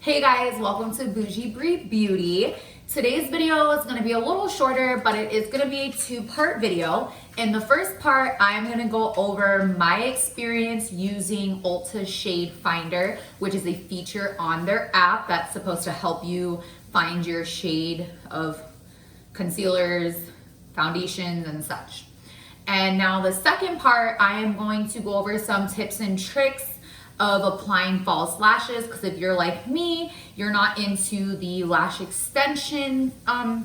Hey guys, welcome to Bougie Brie Beauty. Today's video is going to be a little shorter, but it is going to be a two-part video. In the first part, I'm going to go over my experience using Ulta Shade Finder, which is a feature on their app that's supposed to help you find your shade of concealers, foundations, and such. And now the second part, I am going to go over some tips and tricks of applying false lashes, because if you're like me, you're not into the lash extension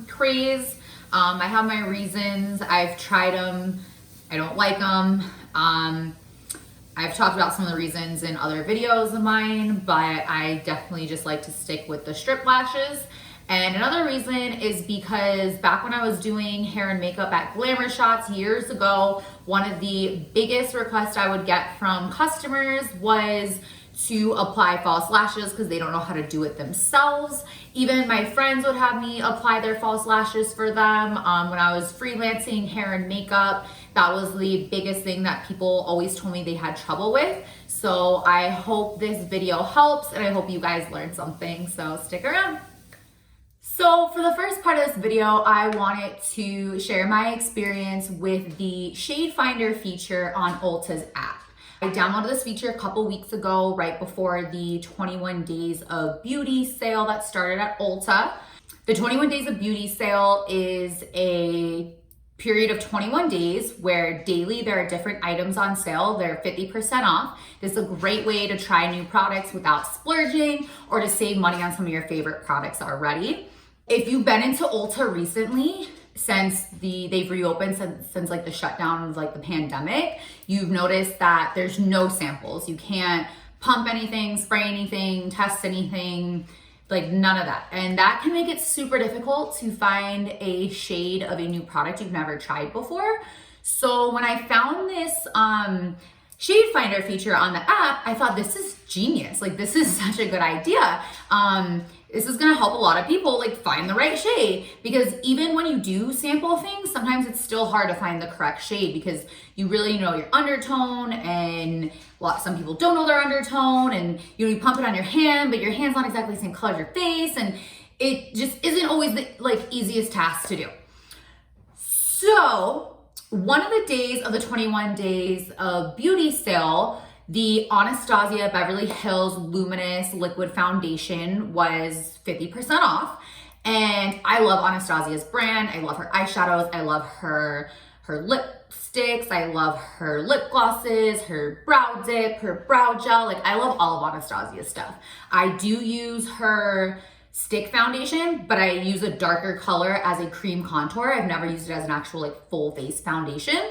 craze. I have my reasons. I've tried them. I don't like them. I've talked about some of the reasons in other videos of mine, but I definitely just like to stick with the strip lashes. And another reason is because back when I was doing hair and makeup at Glamour Shots years ago, one of the biggest requests I would get from customers was to apply false lashes because they don't know how to do it themselves. Even my friends would have me apply their false lashes for them. When I was freelancing hair and makeup, that was the biggest thing that people always told me they had trouble with. So I hope this video helps, and I hope you guys learned something, so stick around. So for the first part of this video, I wanted to share my experience with the Shade Finder feature on Ulta's app. I downloaded this feature a couple weeks ago, right before the 21 Days of Beauty sale that started at Ulta. The 21 Days of Beauty sale is a period of 21 days where daily there are different items on sale. They're 50% off. This is a great way to try new products without splurging or to save money on some of your favorite products already. If you've been into Ulta recently, since they've reopened since like the shutdown of like the pandemic, you've noticed that there's no samples. You can't pump anything, spray anything, test anything, like none of that. And that can make it super difficult to find a shade of a new product you've never tried before. So when I found this Shade Finder feature on the app, I thought this is genius. Like this is such a good idea. This is gonna help a lot of people like find the right shade, because even when you do sample things, sometimes it's still hard to find the correct shade because you really know your undertone, and some people don't know their undertone, and you pump it on your hand, but your hand's not exactly the same color as your face, and it just isn't always the easiest task to do. So one of the days of the 21 Days of Beauty sale, the Anastasia Beverly Hills Luminous Liquid Foundation was 50% off. And I love Anastasia's brand. I love her eyeshadows. I love her lipsticks. I love her lip glosses, her brow dip, her brow gel. Like I love all of Anastasia's stuff. I do use her stick foundation, but I use a darker color as a cream contour. I've never used it as an actual like full face foundation.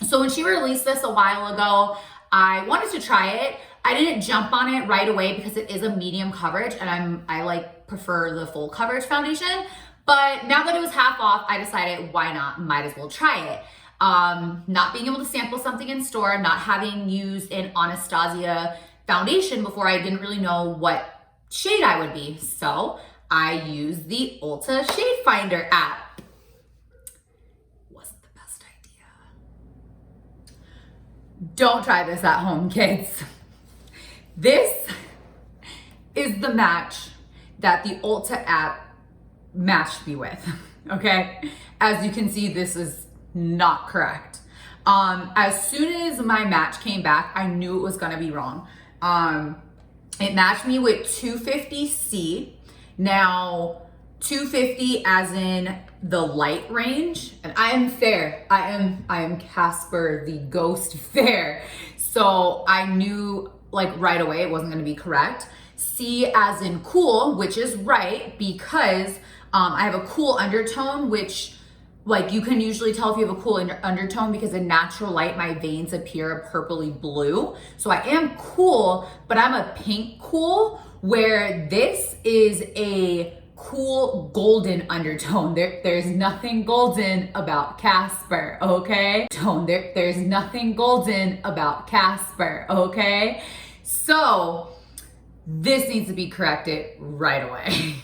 So when she released this a while ago, I wanted to try it. I didn't jump on it right away because it is a medium coverage, and I like prefer the full coverage foundation. But now that it was half off, I decided why not? Might as well try it. Not being able to sample something in store, not having used an Anastasia foundation before, I didn't really know what shade I would be. So I used the Ulta Shade Finder app. Don't try this at home, kids. This is the match that the Ulta app matched me with, okay? As you can see, this is not correct. As soon as my match came back, I knew it was gonna be wrong. It matched me with 250C. Now, 250 as in the light range, and I am fair. I am Casper, the ghost fair. So I knew like right away it wasn't gonna be correct. C as in cool, which is right because I have a cool undertone, which like you can usually tell if you have a cool undertone because in natural light, my veins appear purpley blue. So I am cool, but I'm a pink cool, where this is a cool golden undertone. There's nothing golden about Casper, okay? There's nothing golden about Casper, okay? So this needs to be corrected right away.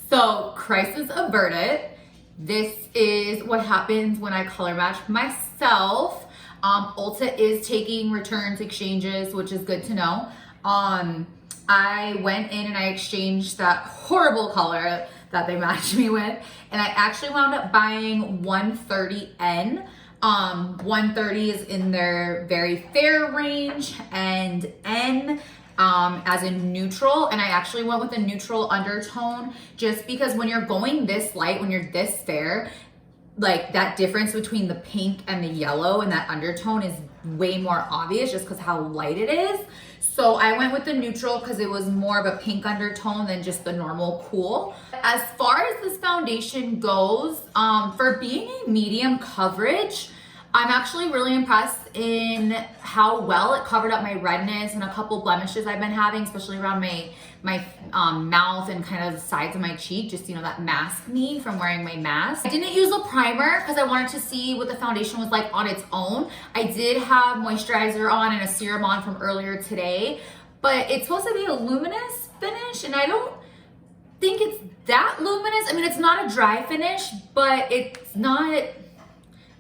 So crisis averted. This is what happens when I color match myself. Ulta is taking returns, exchanges, which is good to know. I went in and I exchanged that horrible color that they matched me with, and I actually wound up buying 130N. 130 is in their very fair range, and N as in neutral, and I actually went with a neutral undertone just because when you're going this light, when you're this fair, like that difference between the pink and the yellow and that undertone is way more obvious just because how light it is. So I went with the neutral because it was more of a pink undertone than just the normal cool. As far as this foundation goes, for being a medium coverage, I'm actually really impressed in how well it covered up my redness and a couple blemishes I've been having, especially around my mouth and kind of the sides of my cheek, just, you know, that mask me from wearing my mask. I didn't use a primer because I wanted to see what the foundation was like on its own. I did have moisturizer on and a serum on from earlier today, but it's supposed to be a luminous finish, and I don't think it's that luminous. I mean, it's not a dry finish, but it's not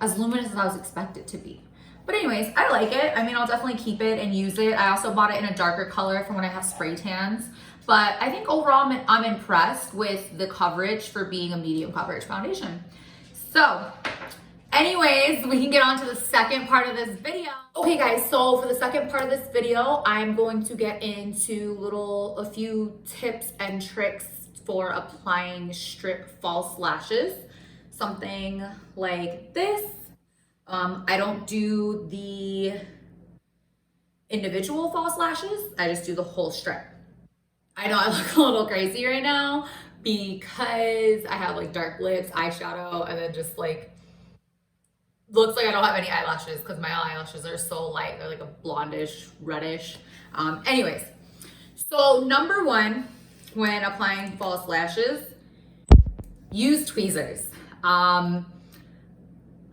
as luminous as I was expected to be. But anyways, I like it. I mean, I'll definitely keep it and use it. I also bought it in a darker color from when I have spray tans. But I think overall, I'm impressed with the coverage for being a medium coverage foundation. So anyways, we can get on to the second part of this video. Okay guys, so for the second part of this video, I'm going to get into a few tips and tricks for applying strip false lashes. Something like this. I don't do the individual false lashes. I just do the whole strip. I know I look a little crazy right now because I have like dark lips, eyeshadow, and then just like looks like I don't have any eyelashes because my eyelashes are so light. They're like a blondish, reddish. Anyways, so number one, when applying false lashes, use tweezers.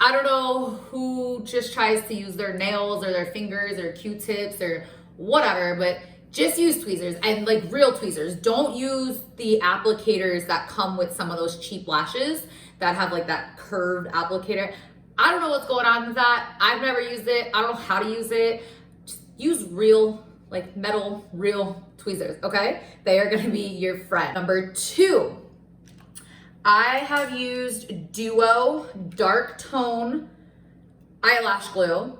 I don't know who just tries to use their nails or their fingers or Q-tips or whatever, but just use tweezers, and like real tweezers. Don't use the applicators that come with some of those cheap lashes that have like that curved applicator. I don't know what's going on with that. I've never used it. I don't know how to use it. Just use real, like metal, real tweezers, okay? They are gonna be your friend. Number two, I have used Duo Dark Tone eyelash glue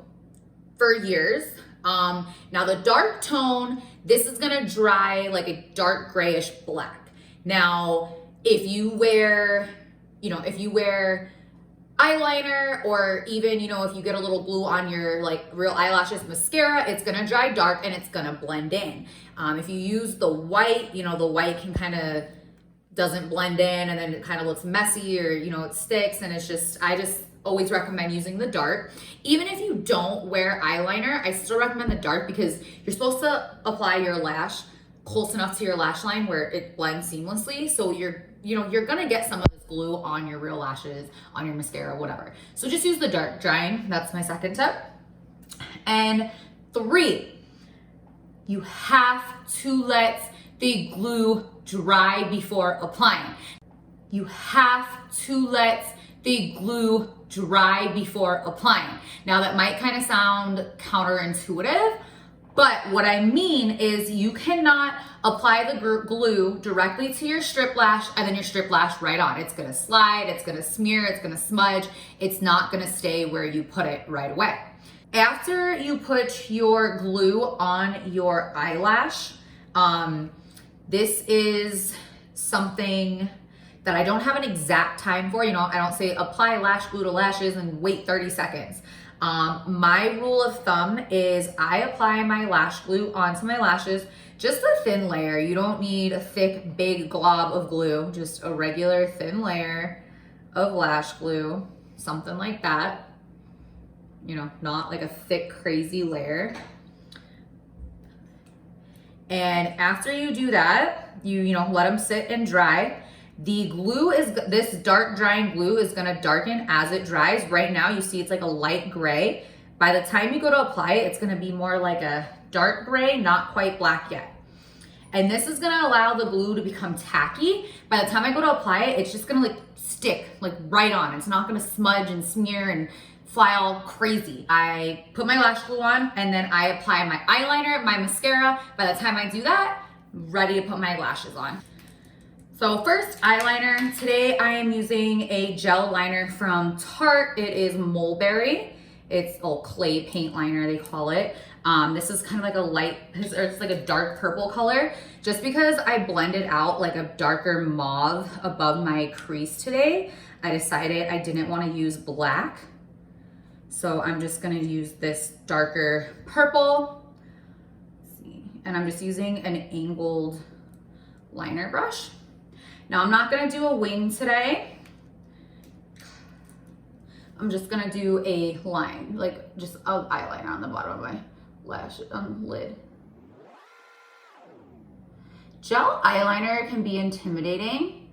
for years. Now the dark tone, this is gonna dry like a dark grayish black. Now, if you wear eyeliner, or even, if you get a little glue on your like real eyelashes, mascara, it's gonna dry dark and it's gonna blend in. If you use the white, the white can kind of doesn't blend in, and then it kind of looks messy, or it sticks, and I just always recommend using the dark. Even if you don't wear eyeliner, I still recommend the dark because you're supposed to apply your lash close enough to your lash line where it blends seamlessly. So you're gonna get some of this glue on your real lashes, on your mascara, whatever. So just use the dark drying. That's my second tip. And three, you have to let the glue dry before applying. You have to let the glue dry before applying. Now that might kind of sound counterintuitive, but what I mean is you cannot apply the glue directly to your strip lash and then your strip lash right on. It's gonna slide, it's gonna smear, it's gonna smudge. It's not gonna stay where you put it right away. After you put your glue on your eyelash, this is something that I don't have an exact time for. I don't say apply lash glue to lashes and wait 30 seconds. My rule of thumb is I apply my lash glue onto my lashes, just a thin layer. You don't need a thick, big glob of glue, just a regular thin layer of lash glue, something like that. Not like a thick, crazy layer. And after you do that, you let them sit and dry. This dark drying glue is gonna darken as it dries. Right now you see it's like a light gray. By the time you go to apply it, it's gonna be more like a dark gray, not quite black yet. And this is gonna allow the glue to become tacky. By the time I go to apply it, it's just gonna like stick like right on. It's not gonna smudge and smear and fly all crazy. I put my lash glue on and then I apply my eyeliner, my mascara. By the time I do that, ready to put my lashes on. So first, eyeliner. Today I am using a gel liner from Tarte. It is Mulberry. It's clay paint liner, they call it. This is kind of like a light, or it's like a dark purple color. Just because I blended out like a darker mauve above my crease today, I decided I didn't want to use black. So I'm just gonna use this darker purple. Let's see. And I'm just using an angled liner brush. Now I'm not gonna do a wing today. I'm just gonna do a line, like just an eyeliner on the bottom of my lash lid. Gel eyeliner can be intimidating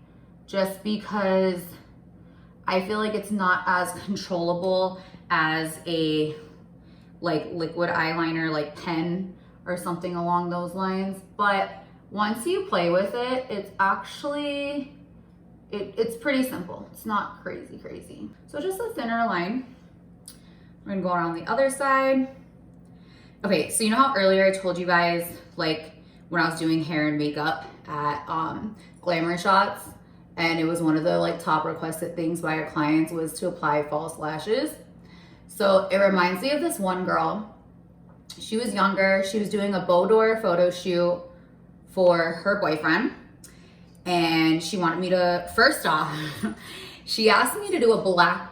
just because I feel like it's not as controllable as a like liquid eyeliner, like pen or something along those lines. But once you play with it, it's actually, it's pretty simple. It's not crazy. So just a thinner line. We're gonna go around the other side. Okay, so you know how earlier I told you guys, like when I was doing hair and makeup at Glamour Shots, and it was one of the like top requested things by our clients was to apply false lashes. So it reminds me of this one girl. She was younger. She was doing a boudoir photo shoot for her boyfriend. And she wanted me to, first off, she asked me to do a black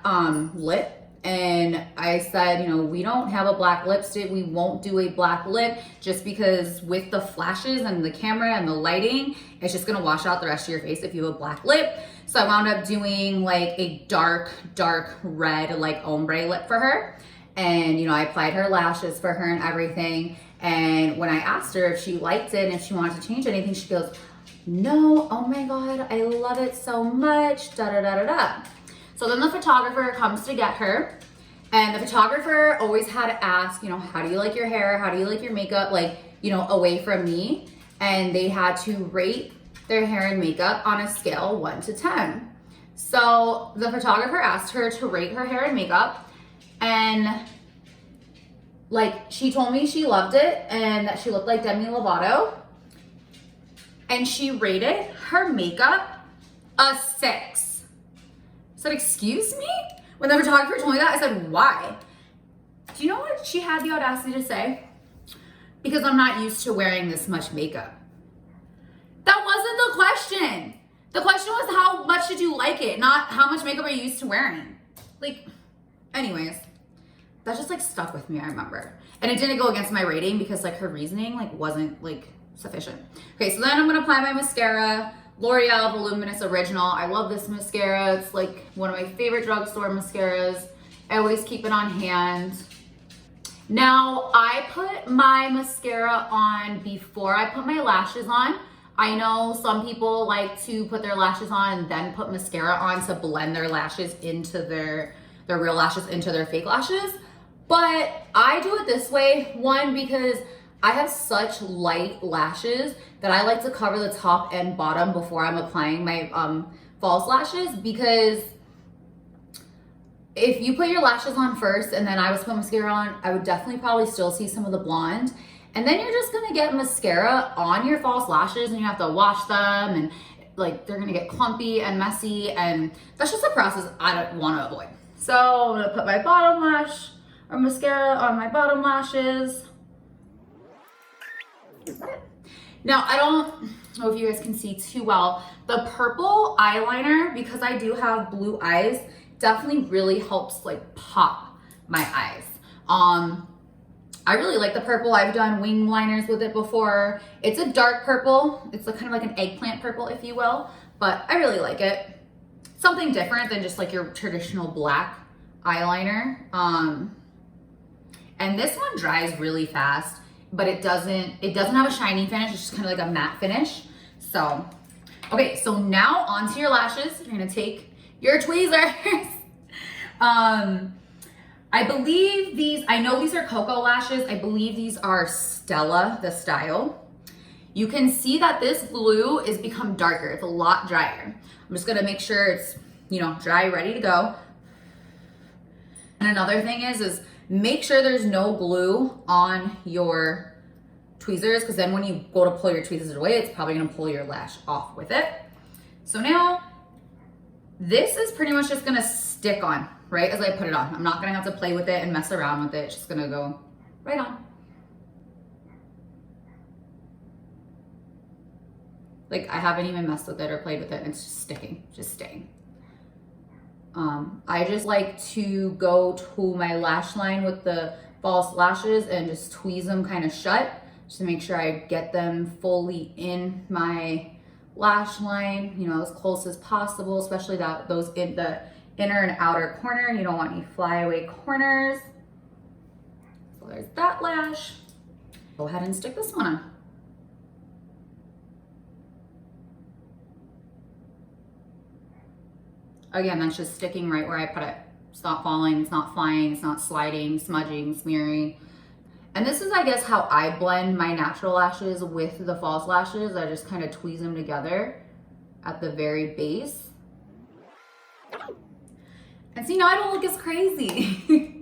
lip. And I said, you know, we don't have a black lipstick. We won't do a black lip just because with the flashes and the camera and the lighting, it's just gonna wash out the rest of your face if you have a black lip. So I wound up doing like a dark red, like ombre lip for her. And, you know, I applied her lashes for her and everything. And when I asked her if she liked it and if she wanted to change anything, she goes, no, oh my God, I love it so much, da da da da da. So then the photographer comes to get her, and the photographer always had to ask, you know, how do you like your hair? How do you like your makeup? Like, you know, away from me. And they had to rate their hair and makeup on a scale 1 to 10. So the photographer asked her to rate her hair and makeup, and like she told me she loved it and that she looked like Demi Lovato. And she rated her makeup a 6. I said, excuse me? When the photographer told me that, I said, why? Do you know what she had the audacity to say? Because I'm not used to wearing this much makeup. That wasn't the question. The question was how much did you like it, not how much makeup are you used to wearing. Like, anyways, that just like stuck with me, I remember. And it didn't go against my rating because like her reasoning like wasn't like sufficient. Okay, so then I'm gonna apply my mascara. L'Oreal Voluminous Original. I love this mascara. It's like one of my favorite drugstore mascaras. I always keep it on hand. Now, I put my mascara on before I put my lashes on. I know some people like to put their lashes on and then put mascara on to blend their lashes into their real lashes into their fake lashes. But I do it this way, one, because I have such light lashes that I like to cover the top and bottom before I'm applying my false lashes, because if you put your lashes on first and then I was to put mascara on, I would definitely probably still see some of the blonde. And then you're just gonna get mascara on your false lashes and you have to wash them, and like they're gonna get clumpy and messy, and that's just a process I don't wanna avoid. So I'm gonna put my bottom lash or mascara on my bottom lashes. Now, I don't know if you guys can see too well. The purple eyeliner, because I do have blue eyes, definitely really helps like pop my eyes. I really like the purple. I've done wing liners with it before. It's a dark purple. It's kind of like an eggplant purple, if you will, but I really like it. Something different than just like your traditional black eyeliner. And this one dries really fast, but it doesn't have a shiny finish. It's just kind of like a matte finish. So, okay, so now onto your lashes. You're gonna take your tweezers. I believe I know these are Cocoa lashes. I believe these are Stella, the style. You can see that this blue is become darker. It's a lot drier. I'm just gonna make sure it's, you know, dry, ready to go. And another thing is make sure there's no glue on your tweezers, because then when you go to pull your tweezers away, it's probably gonna pull your lash off with it. So now, this is pretty much just gonna stick on right as I put it on. I'm not gonna have to play with it and mess around with it. It's just gonna go right on. Like, I haven't even messed with it or played with it. It's just sticking, just staying. I just like to go to my lash line with the false lashes and just tweeze them kind of shut, just to make sure I get them fully in my lash line, you know, as close as possible, especially those in the inner and outer corner. You don't want any flyaway corners. So there's that lash. Go ahead and stick this one on. Again, that's just sticking right where I put it. It's not falling, it's not flying, it's not sliding, smudging, smearing. And this is, I guess, how I blend my natural lashes with the false lashes. I just kind of tweeze them together at the very base. And see, now I don't look as crazy.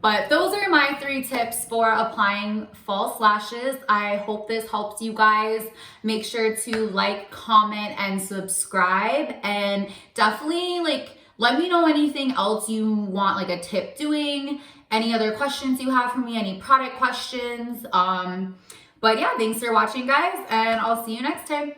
But those are my 3 tips for applying false lashes. I hope this helps you guys. Make sure to like, comment, and subscribe. And definitely, like, let me know anything else you want, like a tip doing, any other questions you have for me, any product questions. But yeah, thanks for watching, guys, and I'll see you next time.